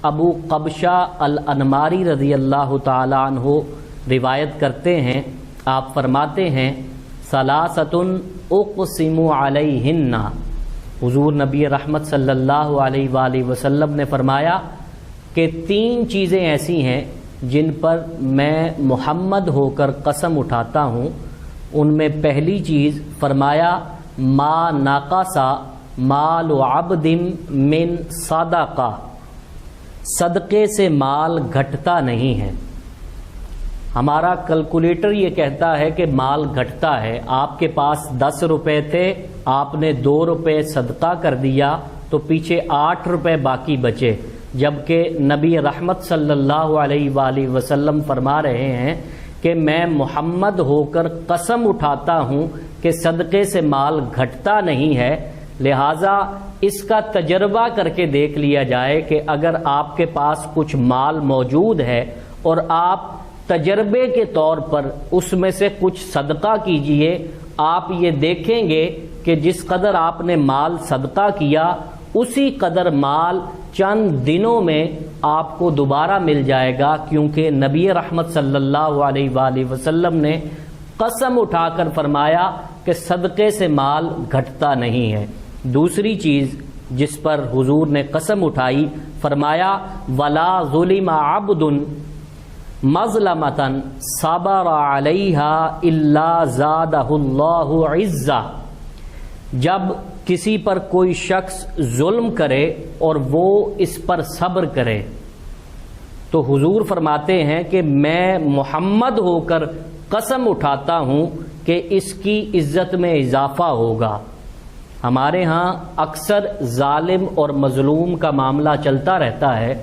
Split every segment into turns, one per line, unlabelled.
ابو قبشہ الانماری رضی اللہ تعالی عنہ روایت کرتے ہیں، آپ فرماتے ہیں ثلاثۃ اقسم علیہن، حضور نبی رحمت صلی اللہ علیہ وآلہ وسلم نے فرمایا کہ تین چیزیں ایسی ہیں جن پر میں محمد ہو کر قسم اٹھاتا ہوں۔ ان میں پہلی چیز فرمایا ما ناقص مال عبد من صدقہ، صدقے سے مال گھٹتا نہیں ہے۔ ہمارا کیلکولیٹر یہ کہتا ہے کہ مال گھٹتا ہے۔ آپ کے پاس 10 روپے تھے، آپ نے 2 روپے صدقہ کر دیا تو پیچھے 8 روپے باقی بچے، جبکہ نبی رحمت صلی اللہ علیہ وآلہ وسلم فرما رہے ہیں کہ میں محمد ہو کر قسم اٹھاتا ہوں کہ صدقے سے مال گھٹتا نہیں ہے۔ لہٰذا اس کا تجربہ کر کے دیکھ لیا جائے کہ اگر آپ کے پاس کچھ مال موجود ہے اور آپ تجربے کے طور پر اس میں سے کچھ صدقہ کیجئے، آپ یہ دیکھیں گے کہ جس قدر آپ نے مال صدقہ کیا اسی قدر مال چند دنوں میں آپ کو دوبارہ مل جائے گا، کیونکہ نبی رحمت صلی اللہ علیہ وآلہ وسلم نے قسم اٹھا کر فرمایا کہ صدقے سے مال گھٹتا نہیں ہے۔ دوسری چیز جس پر حضور نے قسم اٹھائی، فرمایا ولا ظلم عبد مظلمۃ صبر علیہا الا زادہ اللہ عزا، جب کسی پر کوئی شخص ظلم کرے اور وہ اس پر صبر کرے تو حضور فرماتے ہیں کہ میں محمد ہو کر قسم اٹھاتا ہوں کہ اس کی عزت میں اضافہ ہوگا۔ ہمارے ہاں اکثر ظالم اور مظلوم کا معاملہ چلتا رہتا ہے،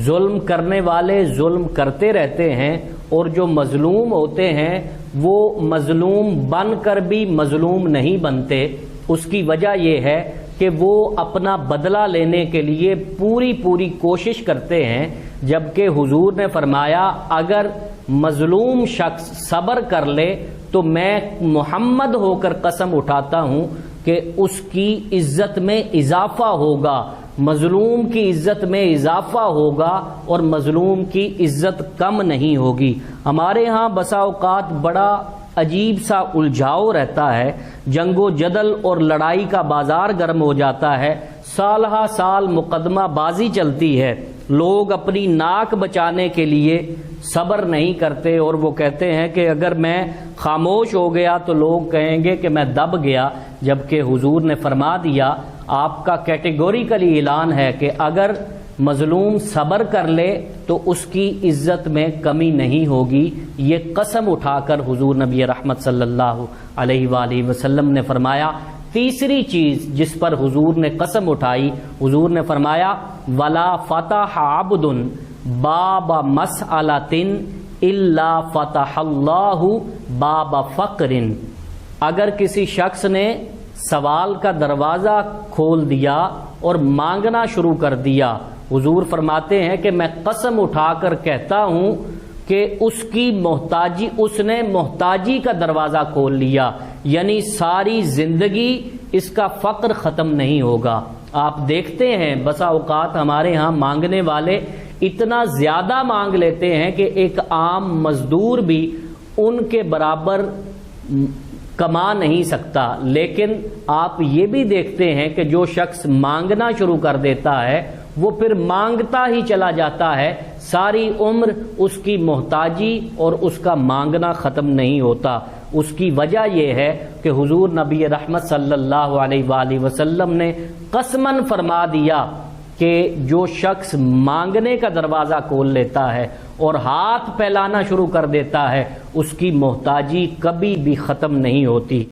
ظلم کرنے والے ظلم کرتے رہتے ہیں اور جو مظلوم ہوتے ہیں وہ مظلوم بن کر بھی مظلوم نہیں بنتے۔ اس کی وجہ یہ ہے کہ وہ اپنا بدلہ لینے کے لیے پوری کوشش کرتے ہیں، جبکہ حضور نے فرمایا اگر مظلوم شخص صبر کر لے تو میں محمد ہو کر قسم اٹھاتا ہوں کہ اس کی عزت میں اضافہ ہوگا، مظلوم کی عزت میں اضافہ ہوگا اور مظلوم کی عزت کم نہیں ہوگی۔ ہمارے ہاں بسا اوقات بڑا عجیب سا الجھاؤ رہتا ہے، جنگ و جدل اور لڑائی کا بازار گرم ہو جاتا ہے، سالہ سال مقدمہ بازی چلتی ہے، لوگ اپنی ناک بچانے کے لیے صبر نہیں کرتے اور وہ کہتے ہیں کہ اگر میں خاموش ہو گیا تو لوگ کہیں گے کہ میں دب گیا، جبکہ حضور نے فرما دیا، آپ کا کیٹیگوریکلی اعلان ہے کہ اگر مظلوم صبر کر لے تو اس کی عزت میں کمی نہیں ہوگی۔ یہ قسم اٹھا کر حضور نبی رحمت صلی اللہ علیہ وآلہ وسلم نے فرمایا۔ تیسری چیز جس پر حضور نے قسم اٹھائی، حضور نے فرمایا ولا فتح عبد باب مسألۃ الا فتح اللہ باب فقر، اگر کسی شخص نے سوال کا دروازہ کھول دیا اور مانگنا شروع کر دیا، حضور فرماتے ہیں کہ میں قسم اٹھا کر کہتا ہوں کہ اس نے محتاجی کا دروازہ کھول لیا، یعنی ساری زندگی اس کا فقر ختم نہیں ہوگا۔ آپ دیکھتے ہیں بسا اوقات ہمارے ہاں مانگنے والے اتنا زیادہ مانگ لیتے ہیں کہ ایک عام مزدور بھی ان کے برابر کما نہیں سکتا، لیکن آپ یہ بھی دیکھتے ہیں کہ جو شخص مانگنا شروع کر دیتا ہے وہ پھر مانگتا ہی چلا جاتا ہے، ساری عمر اس کی محتاجی اور اس کا مانگنا ختم نہیں ہوتا۔ اس کی وجہ یہ ہے کہ حضور نبی رحمت صلی اللہ علیہ وآلہ وسلم نے قسماً فرما دیا کہ جو شخص مانگنے کا دروازہ کھول لیتا ہے اور ہاتھ پھیلانا شروع کر دیتا ہے اس کی محتاجی کبھی بھی ختم نہیں ہوتی۔